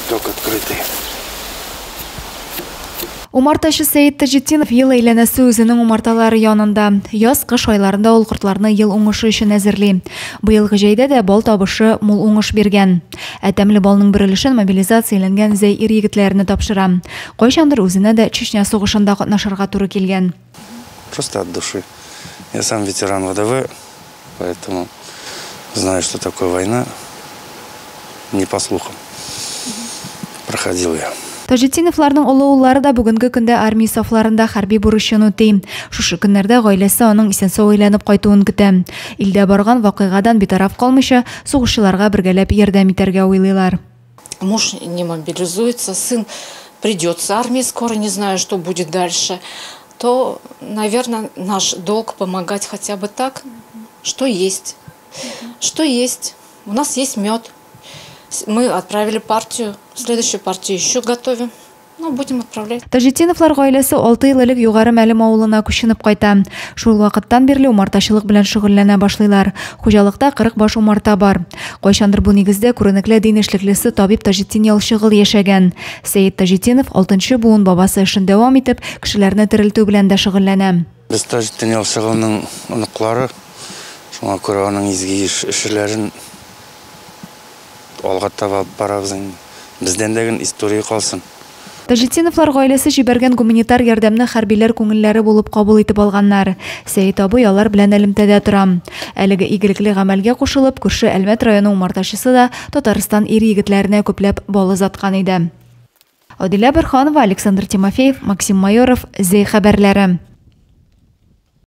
цветок открытый. Умарташы Сәйет Тажетдинов ел әйләнәсе үзенең умарталары янында. Яз-кыш айларында ул кортларны ел уңышы өчен әзерли. Быелгы җәйдә дә бал табышы мул уңыш биргән. Тәмле балның бер өлешен мобилизацияләнгән зәй ир егетләренә тапшыра. Кайчандыр үзенә дә Чечня сугышында катнашырга туры килгән. Просто от души. Я сам ветеран ВДВ, поэтому знаю, что такое война. Не по слухам. Проходил я. Тажетдиновларның олы уллары да бүгенге көндә армия сафларында хәрби бурычын үти. Шушы көннәрдә гаиләсе аның исән-сау әйләнеп кайтуын көтә. Илдә барган вакыйгадан битараф калмыйча, сугышчыларга бергәләп ярдәм итәргә уйлыйлар. Муж не мобилизуется, сын придет с армии скоро, не знаю, что будет дальше. То, наверное, наш долг помогать хотя бы так, что есть. Что есть. У нас есть мед. Мы отправили партию, следующую партию еще готовим. Ну, будем отправлять. Тажетдиновлар гаиләсе 6 ел элек югары Мәлем авылына күченеп кайта. Шул вакыттан бирле умартачылык белән шөгыльләнә башлыйлар. Хуҗалыкта 40 баш умарта бар. Кайчандыр бу нигездә күренекле дин эшлеклесе табиб Тажетдин Ялчыгыл яшәгән. Сәйет Тажетдинов 6-нчы буын бабасы эшен дәвам итеп, кешеләрне терелтү белән дә шөгыльләнә. Без Тажетдин Ялчыгылның оныклары, шуңа күрә аның изге эшләрен алга таба барабыз. Бездән дә история калсын. Тажетдиновлар гаиләсе җибәргән гуманитар ярдәмне хәрбиләр күңелләре булып кабул итеп алганнар. Сәйет абый алар белән элемтәдә тора. Әлеге игелекле гамәлгә кушылып, күрше Әлмәт районы умартачысы да Татарстан ир егетләренә күпләп бал озаткан иде. Адилә Берханова, Александр Тимофеев, Максим Майоров, Зей хәбәрләре.